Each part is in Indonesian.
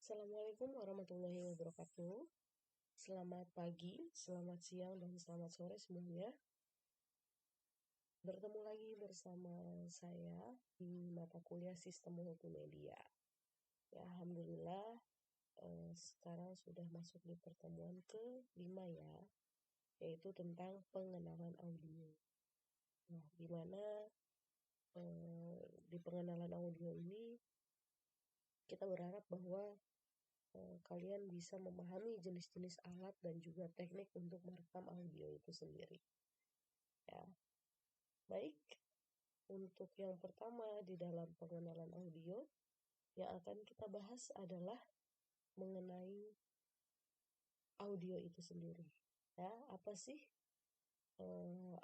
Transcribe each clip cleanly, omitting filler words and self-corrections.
Assalamualaikum warahmatullahi wabarakatuh. Selamat pagi, selamat siang, dan selamat sore semuanya. Bertemu lagi bersama saya di mata kuliah Sistem Multimedia. Ya, alhamdulillah sekarang sudah masuk di pertemuan ke-5 ya, yaitu tentang pengenalan audio. Nah, di mana di pengenalan audio ini kita berharap bahwa kalian bisa memahami jenis-jenis alat dan juga teknik untuk merekam audio itu sendiri. Ya, baik. Untuk yang pertama di dalam pengenalan audio yang akan kita bahas adalah mengenai audio itu sendiri. Ya, apa sih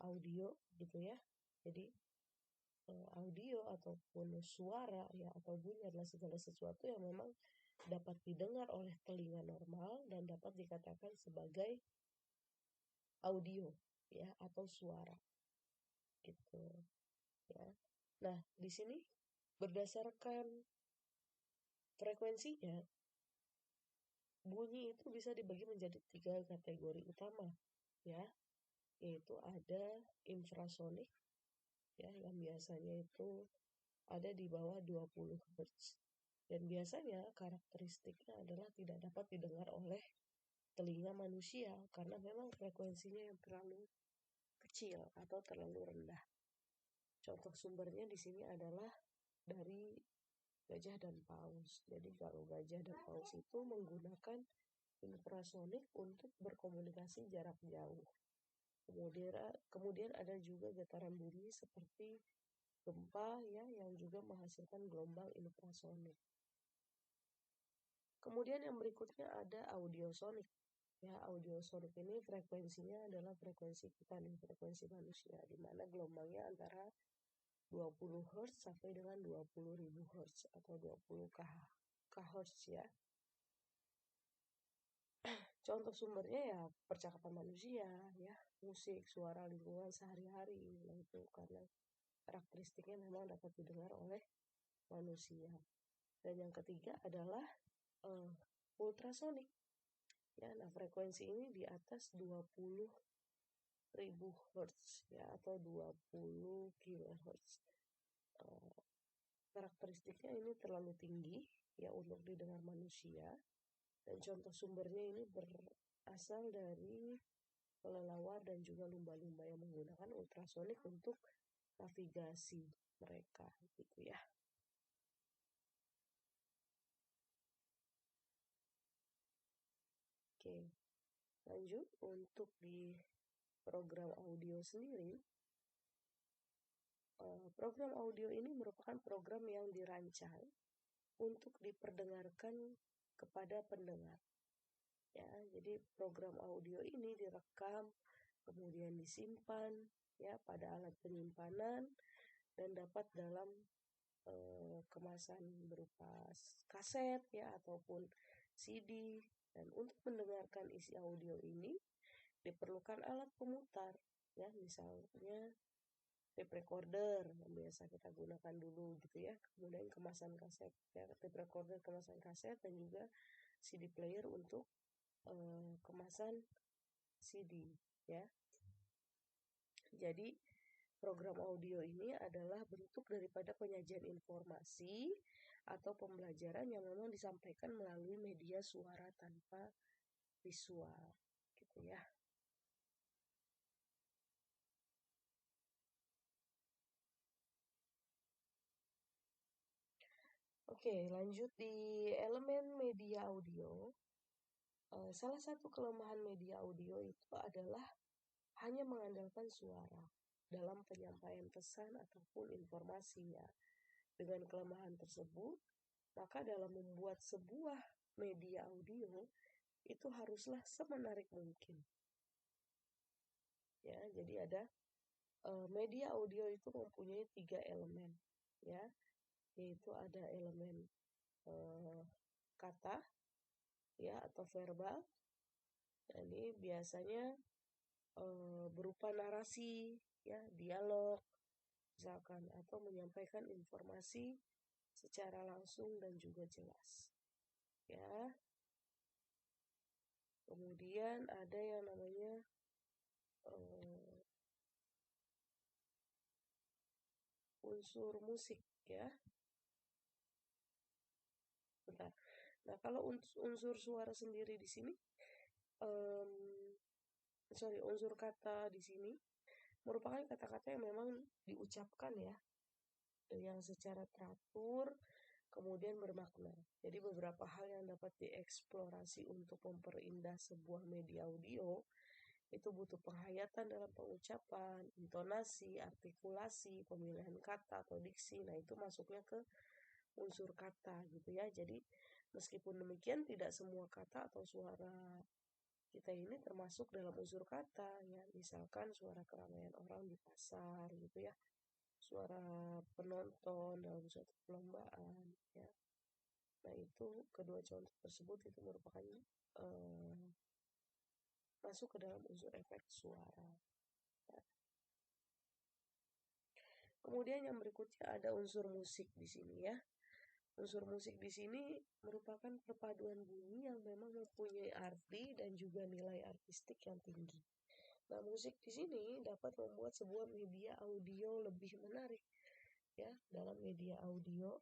audio gitu ya? Jadi audio ataupun suara ya atau bunyi adalah segala sesuatu yang memang dapat didengar oleh telinga normal dan dapat dikatakan sebagai audio ya atau suara gitu ya. Nah, di sini berdasarkan frekuensinya bunyi itu bisa dibagi menjadi 3 kategori utama ya, yaitu ada infrasonik ya yang biasanya itu ada di bawah 20 Hz. Dan biasanya karakteristiknya adalah tidak dapat didengar oleh telinga manusia karena memang frekuensinya yang terlalu kecil atau terlalu rendah. Contoh sumbernya di sini adalah dari gajah dan paus. Jadi kalau gajah dan paus itu menggunakan infrasonik untuk berkomunikasi jarak jauh. Kemudian ada juga getaran bumi seperti gempa ya yang juga menghasilkan gelombang infrasonik. Kemudian yang berikutnya ada audiosonik. Ya, audiosonik ini frekuensinya adalah frekuensi kita nih, frekuensi manusia, di mana gelombangnya antara 20 Hz sampai dengan 20.000 Hz atau 20 kHz ya. Contoh sumbernya ya percakapan manusia, ya musik, suara lingkungan sehari-hari. Nah itu karena karakteristiknya memang dapat didengar oleh manusia. Dan yang ketiga adalah ultrasonik. Ya, nah frekuensi ini di atas 20.000 Hz ya atau 20 kHz. Karakteristiknya ini terlalu tinggi ya untuk didengar manusia. Dan contoh sumbernya ini berasal dari kelelawar dan juga lumba-lumba yang menggunakan ultrasonik untuk navigasi mereka gitu ya. Oke, lanjut untuk di program audio sendiri. Program audio ini merupakan program yang dirancang untuk diperdengarkan kepada pendengar. Ya, jadi program audio ini direkam, kemudian disimpan ya pada alat penyimpanan dan dapat dalam kemasan berupa kaset ya ataupun CD. Dan untuk mendengarkan isi audio ini diperlukan alat pemutar ya, misalnya tape recorder yang biasa kita gunakan dulu gitu ya. Kemudian kemasan kaset ya, tape recorder kemasan kaset dan juga CD player untuk kemasan CD ya. Jadi program audio ini adalah bentuk daripada penyajian informasi atau pembelajaran yang memang disampaikan melalui media suara tanpa visual gitu ya. Oke, lanjut di elemen media audio. Salah satu kelemahan media audio itu adalah hanya mengandalkan suara dalam penyampaian pesan ataupun informasinya. Dengan kelemahan tersebut, maka dalam membuat sebuah media audio itu haruslah semenarik mungkin. Ya, jadi ada media audio itu mempunyai 3 elemen, ya, yaitu ada elemen kata, ya, atau verbal. Ini biasanya berupa narasi, ya, dialog, misalkan, atau menyampaikan informasi secara langsung dan juga jelas. ya. Kemudian ada yang namanya unsur musik, ya. Bentar. Nah, kalau unsur suara sendiri di sini, unsur kata di sini merupakan kata-kata yang memang diucapkan ya, yang secara teratur, kemudian bermakna. Jadi beberapa hal yang dapat dieksplorasi untuk memperindah sebuah media audio itu butuh penghayatan dalam pengucapan, intonasi, artikulasi, pemilihan kata atau diksi. Nah, itu masuknya ke unsur kata gitu ya. Jadi meskipun demikian tidak semua kata atau suara kita ini termasuk dalam unsur kata ya. Misalkan suara keramaian orang di pasar gitu ya. Suara penonton dalam suatu perlombaan ya. Nah, itu kedua contoh tersebut itu merupakan eh, masuk ke dalam unsur efek suara. Ya. Kemudian yang berikutnya ada unsur musik di sini ya. Unsur musik di sini merupakan perpaduan bunyi yang memang mempunyai arti dan juga nilai artistik yang tinggi. Nah, musik di sini dapat membuat sebuah media audio lebih menarik. Ya, dalam media audio,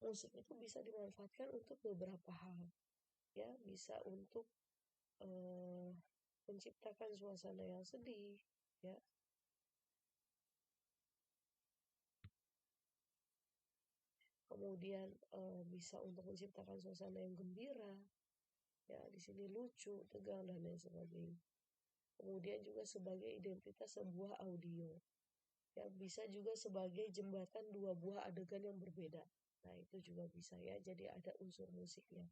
musik itu bisa dimanfaatkan untuk beberapa hal. Ya, bisa untuk eh, menciptakan suasana yang sedih. Ya, kemudian bisa untuk menciptakan suasana yang gembira. Ya, di sini lucu, tegang dan lain sebagainya. Kemudian juga sebagai identitas sebuah audio. Ya, bisa juga sebagai jembatan dua buah adegan yang berbeda. Nah, itu juga bisa ya, jadi ada unsur musiknya.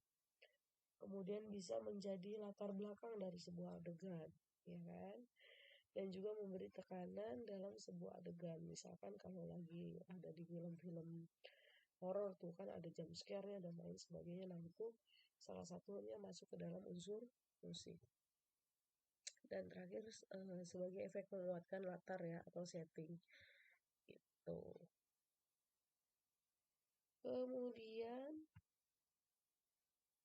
Kemudian bisa menjadi latar belakang dari sebuah adegan, ya kan? Dan juga memberi tekanan dalam sebuah adegan. Misalkan kalau lagi ada di film-film horor tuh kan ada jump scare-nya dan lain sebagainya. Nah, itu salah satunya masuk ke dalam unsur musik. Dan terakhir sebagai efek menguatkan latar ya atau setting gitu. Kemudian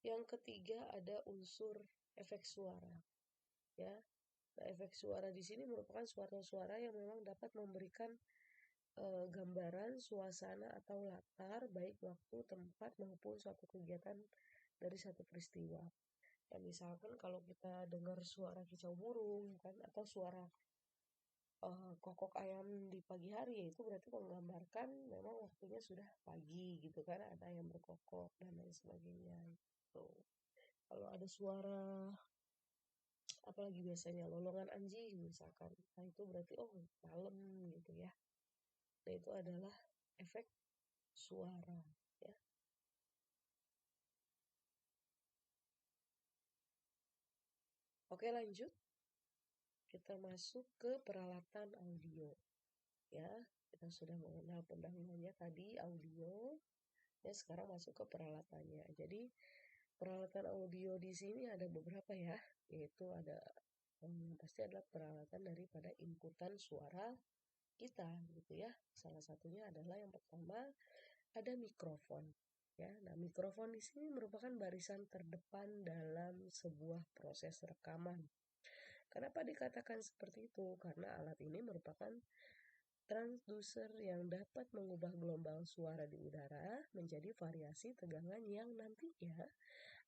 yang ketiga ada unsur efek suara ya. Nah, efek suara di sini merupakan suara-suara yang memang dapat memberikan gambaran, suasana atau latar baik waktu, tempat maupun suatu kegiatan dari satu peristiwa. Ya, misalkan kalau kita dengar suara kicau burung kan atau suara kokok ayam di pagi hari ya itu berarti menggambarkan memang waktunya sudah pagi gitu kan ada yang berkokok dan lain sebagainya gitu. Kalau ada suara apalagi biasanya lolongan anjing misalkan, nah itu berarti oh malam gitu ya. Nah, itu adalah efek suara ya. Oke, lanjut kita masuk ke peralatan audio ya. Kita sudah mengenal pendahulunya tadi audio. Ya, sekarang masuk ke peralatannya. Jadi peralatan audio di sini ada beberapa ya, yaitu ada pasti adalah peralatan daripada inputan suara kita gitu ya. Salah satunya adalah yang pertama ada mikrofon. Ya, nah mikrofon di sini merupakan barisan terdepan dalam sebuah proses rekaman. Kenapa dikatakan seperti itu? Karena alat ini merupakan transducer yang dapat mengubah gelombang suara di udara menjadi variasi tegangan yang nantinya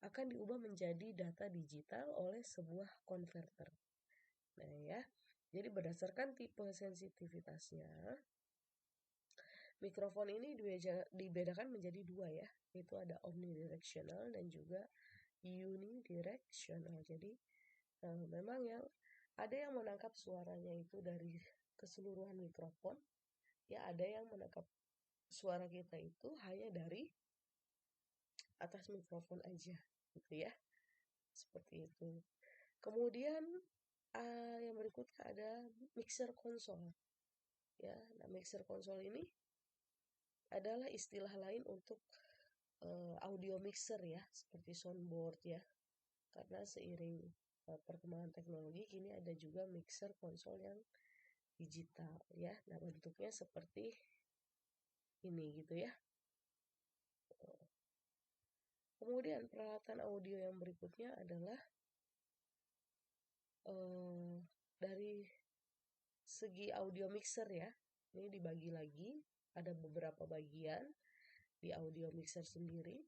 akan diubah menjadi data digital oleh sebuah konverter. Nah ya, jadi berdasarkan tipe sensitivitasnya, mikrofon ini dibedakan menjadi dua ya, yaitu ada omnidirectional dan juga unidirectional. Jadi memang yang ada yang menangkap suaranya itu dari keseluruhan mikrofon, ya ada yang menangkap suara kita itu hanya dari atas mikrofon aja, gitu ya, seperti itu. Kemudian yang berikutnya ada mixer konsol. Ya, nah mixer konsol ini adalah istilah lain untuk audio mixer ya, seperti soundboard ya. Karena seiring perkembangan teknologi kini ada juga mixer konsol yang digital ya. Nah, bentuknya seperti ini gitu ya. Kemudian peralatan audio yang berikutnya adalah dari segi audio mixer ya. Ini dibagi lagi, ada beberapa bagian di audio mixer sendiri.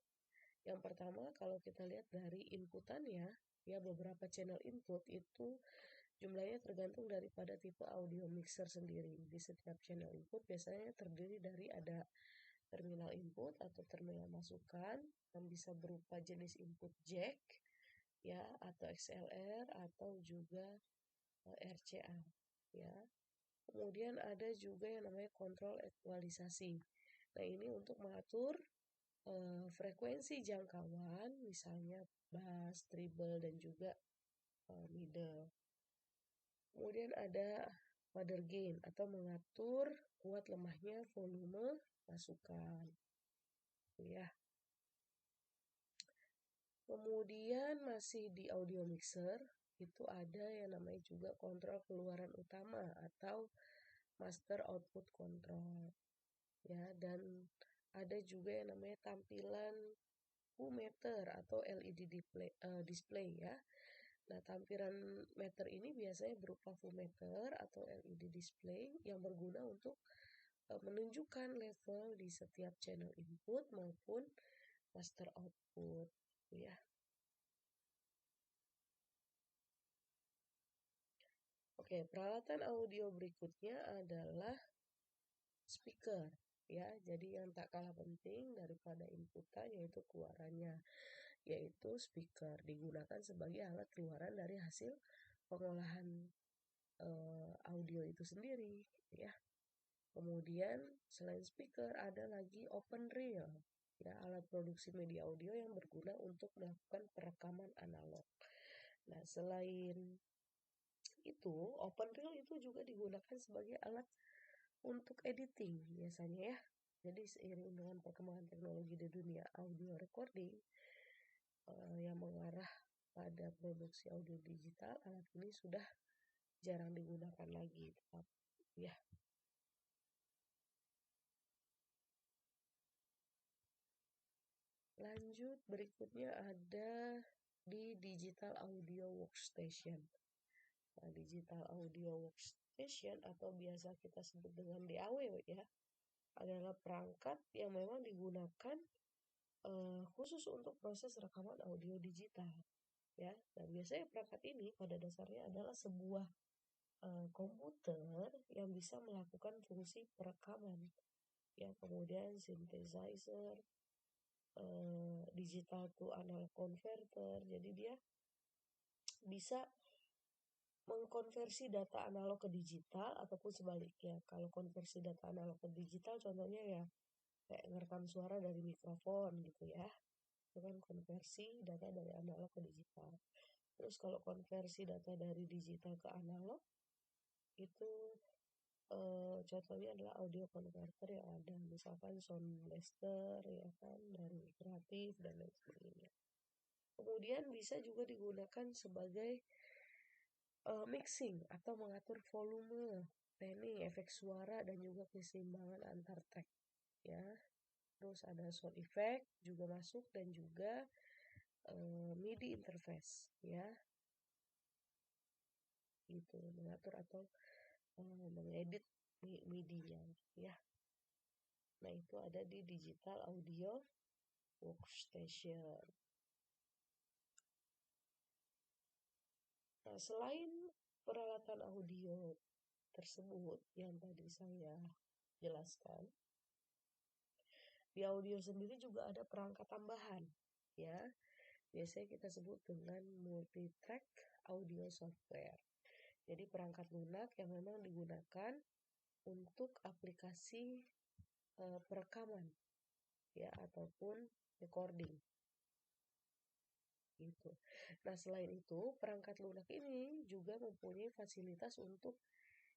Yang pertama kalau kita lihat dari inputannya, ya beberapa channel input itu jumlahnya tergantung daripada tipe audio mixer sendiri. Di setiap channel input biasanya terdiri dari ada terminal input atau terminal masukan yang bisa berupa jenis input jack ya atau XLR atau juga RCA ya. Kemudian ada juga yang namanya kontrol ekualisasi. Nah, ini untuk mengatur frekuensi jangkauan misalnya bass, treble dan juga middle. Kemudian ada mother gain atau mengatur kuat lemahnya volume masukan. Ya. Kemudian masih di audio mixer itu ada yang namanya juga kontrol keluaran utama atau master output control. Ya, dan ada juga yang namanya tampilan meter atau LED display ya. Nah, tampilan meter ini biasanya berupa meter atau LED display yang berguna untuk menunjukkan level di setiap channel input maupun master output ya. Oke, peralatan audio berikutnya adalah speaker ya. Jadi yang tak kalah penting daripada inputan yaitu keluarannya, yaitu speaker digunakan sebagai alat keluaran dari hasil pengolahan audio itu sendiri ya. Kemudian selain speaker ada lagi open reel ya, alat produksi media audio yang berguna untuk melakukan perekaman analog. Nah, selain itu open reel itu juga digunakan sebagai alat untuk editing biasanya ya. Jadi seiring dengan perkembangan teknologi di dunia audio recording yang mengarah pada produksi audio digital, alat ini sudah jarang digunakan lagi, ya. Lanjut berikutnya ada di digital audio workstation. Nah, digital audio workstation atau biasa kita sebut dengan DAW ya, adalah perangkat yang memang digunakan khusus untuk proses rekaman audio digital ya. Dan biasanya perangkat ini pada dasarnya adalah sebuah komputer yang bisa melakukan fungsi perekaman ya, kemudian synthesizer, digital to analog converter. Jadi dia bisa mengkonversi data analog ke digital ataupun sebaliknya. Kalau konversi data analog ke digital contohnya ya kayak ngerekam suara dari mikrofon gitu ya. Itu kan konversi data dari analog ke digital. Terus kalau konversi data dari digital ke analog itu contohnya adalah audio converter yang ada misalkan Sound Blaster ya kan dari Kreatif dan lain sebagainya. Kemudian bisa juga digunakan sebagai mixing atau mengatur volume, panning, efek suara dan juga keseimbangan antar track ya. Terus ada sound effect juga masuk dan juga MIDI interface ya. Gitu, mengatur atau mengedit MIDI-nya ya. Nah, itu ada di digital audio workstation. Nah, selain peralatan audio tersebut yang tadi saya jelaskan, di audio sendiri juga ada perangkat tambahan ya. Biasanya kita sebut dengan multi-track audio software. Jadi perangkat lunak yang memang digunakan untuk aplikasi perekaman ya ataupun recording gitu. Nah, selain itu perangkat lunak ini juga mempunyai fasilitas untuk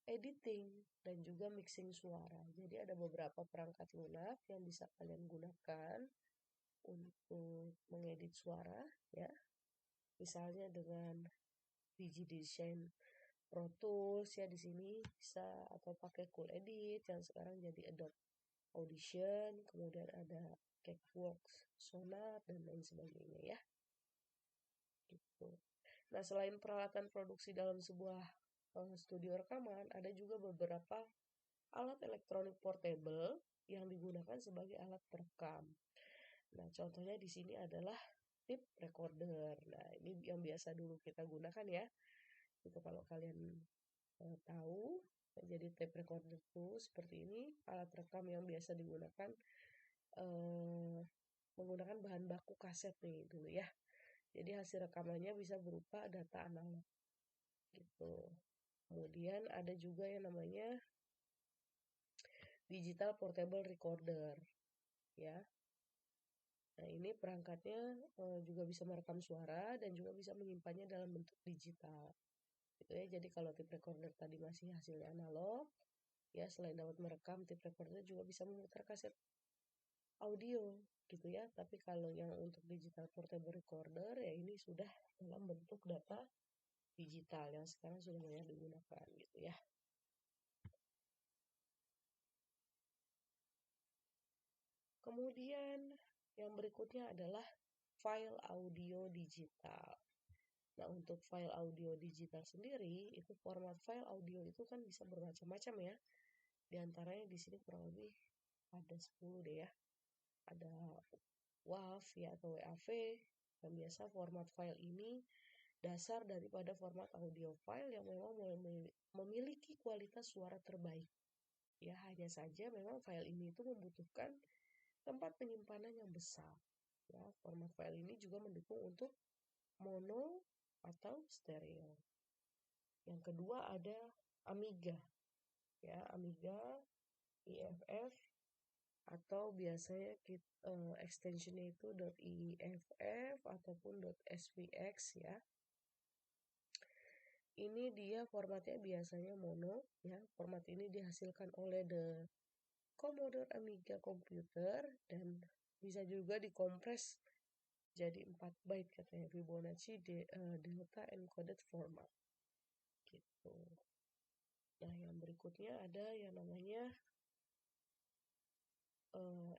editing dan juga mixing suara. Jadi ada beberapa perangkat lunak yang bisa kalian gunakan untuk mengedit suara ya. Misalnya dengan DigiDesign Pro Tools ya, di sini bisa, atau pakai Cool Edit yang sekarang jadi Adobe Audition, kemudian ada Cakewalk, Sonar, dan lain sebagainya ya. Gitu. Nah, selain peralatan produksi dalam sebuah studio rekaman, ada juga beberapa alat elektronik portable yang digunakan sebagai alat perekam. Nah, contohnya di sini adalah tape recorder. Nah, ini yang biasa dulu kita gunakan ya. Itu kalau kalian tahu, jadi tape recorder itu seperti ini, alat rekam yang biasa digunakan eh, menggunakan bahan baku kaset nih dulu ya. Jadi hasil rekamannya bisa berupa data analog gitu. Kemudian ada juga yang namanya digital portable recorder ya. Nah, ini perangkatnya juga bisa merekam suara dan juga bisa menyimpannya dalam bentuk digital. Gitu ya. Jadi kalau tape recorder tadi masih hasilnya analog, ya selain dapat merekam, tape recorder juga bisa memutar kaset audio gitu ya. Tapi kalau yang untuk digital portable recorder ya ini sudah dalam bentuk data digital yang sekarang sudah banyak digunakan gitu ya. Kemudian yang berikutnya adalah file audio digital. Nah, untuk file audio digital sendiri, itu format file audio itu kan bisa bermacam-macam ya. Di antaranya di sini kurang lebih ada 10 deh ya. Ada WAV ya atau WAV. Dan biasa format file ini dasar daripada format audio file yang memang memiliki kualitas suara terbaik. Ya, hanya saja memang file ini itu membutuhkan tempat penyimpanan yang besar. Ya, format file ini juga mendukung untuk mono atau stereo. Yang kedua ada Amiga. Ya, Amiga, EFF atau biasanya extensionnya itu .iff ataupun .svx ya. Ini dia formatnya biasanya mono ya. Format ini dihasilkan oleh the Commodore Amiga Computer dan bisa juga dikompres jadi 4 byte katanya Fibonacci Delta Encoded Format gitu. Nah, yang berikutnya ada yang namanya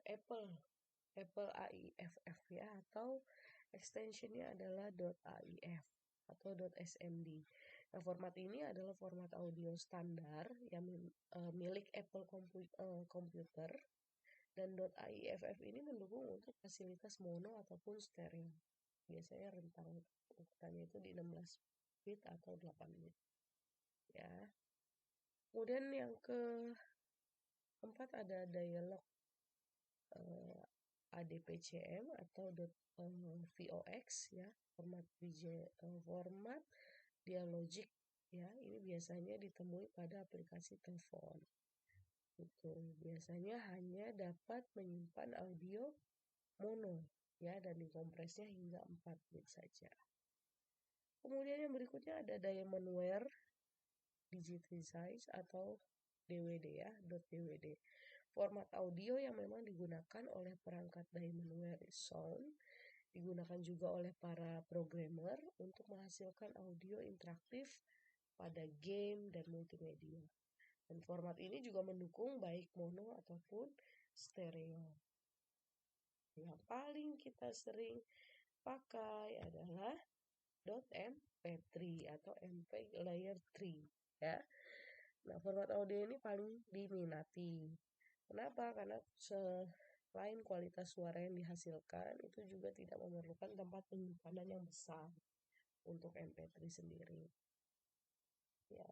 Apple AIFF ya atau extensionnya adalah .AIF atau .SMD. Nah, format ini adalah format audio standar yang milik Apple Computer dan .AIFF ini mendukung untuk fasilitas mono ataupun stereo. Biasanya rentang ukurannya itu di 16 bit atau 8 bit ya. Kemudian yang keempat ada dialog ADPCM atau .vox ya, format dialogik ya. Ini biasanya ditemui pada aplikasi telepon. Itu biasanya hanya dapat menyimpan audio mono ya dan dikompresnya hingga 4 bit saja. Kemudian yang berikutnya ada Diamondware Digitize atau DWD ya, .dwd. Format audio yang memang digunakan oleh perangkat Diamondware Sound, digunakan juga oleh para programmer untuk menghasilkan audio interaktif pada game dan multimedia. Dan format ini juga mendukung baik mono ataupun stereo. Yang paling kita sering pakai adalah .mp3 atau MP layer 3 ya. Nah, format audio ini paling diminati. Kenapa? Karena selain kualitas suara yang dihasilkan, itu juga tidak memerlukan tempat penyimpanan yang besar untuk MP3 sendiri. Ya.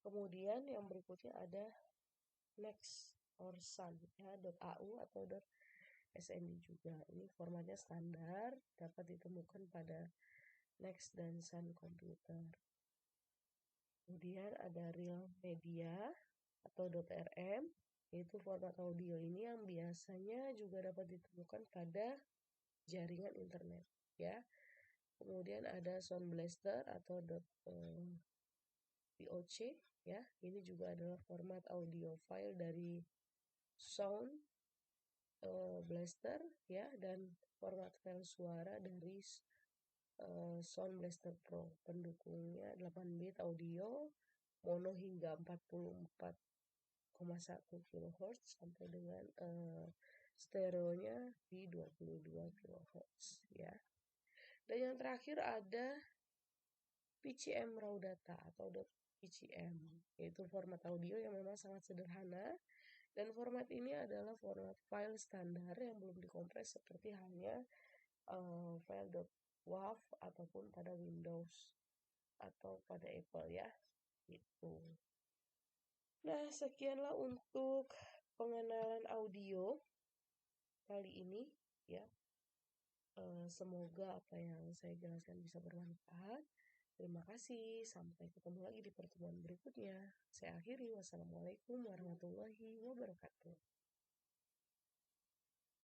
Kemudian yang berikutnya ada Next or Sun ya, .au atau .snd juga. Ini formatnya standar, dapat ditemukan pada Next dan Sun komputer. Kemudian ada Real Media atau .rm, yaitu format audio ini yang biasanya juga dapat ditemukan pada jaringan internet ya. Kemudian ada Sound Blaster atau .poc ya. Ini juga adalah format audio file dari Sound Blaster ya dan format file suara dari Sound Blaster Pro. Pendukungnya 8 bit audio mono hingga 44,1 kHz sampai dengan stereonya di 22 kHz ya. Dan yang terakhir ada PCM raw data atau .pcm, yaitu format audio yang memang sangat sederhana, dan format ini adalah format file standar yang belum dikompres seperti halnya file .wav ataupun pada Windows atau pada Apple ya, gitu. Nah, sekianlah untuk pengenalan audio kali ini ya. Semoga apa yang saya jelaskan bisa bermanfaat. Terima kasih, sampai ketemu lagi di pertemuan berikutnya. Saya akhiri, wassalamualaikum warahmatullahi wabarakatuh.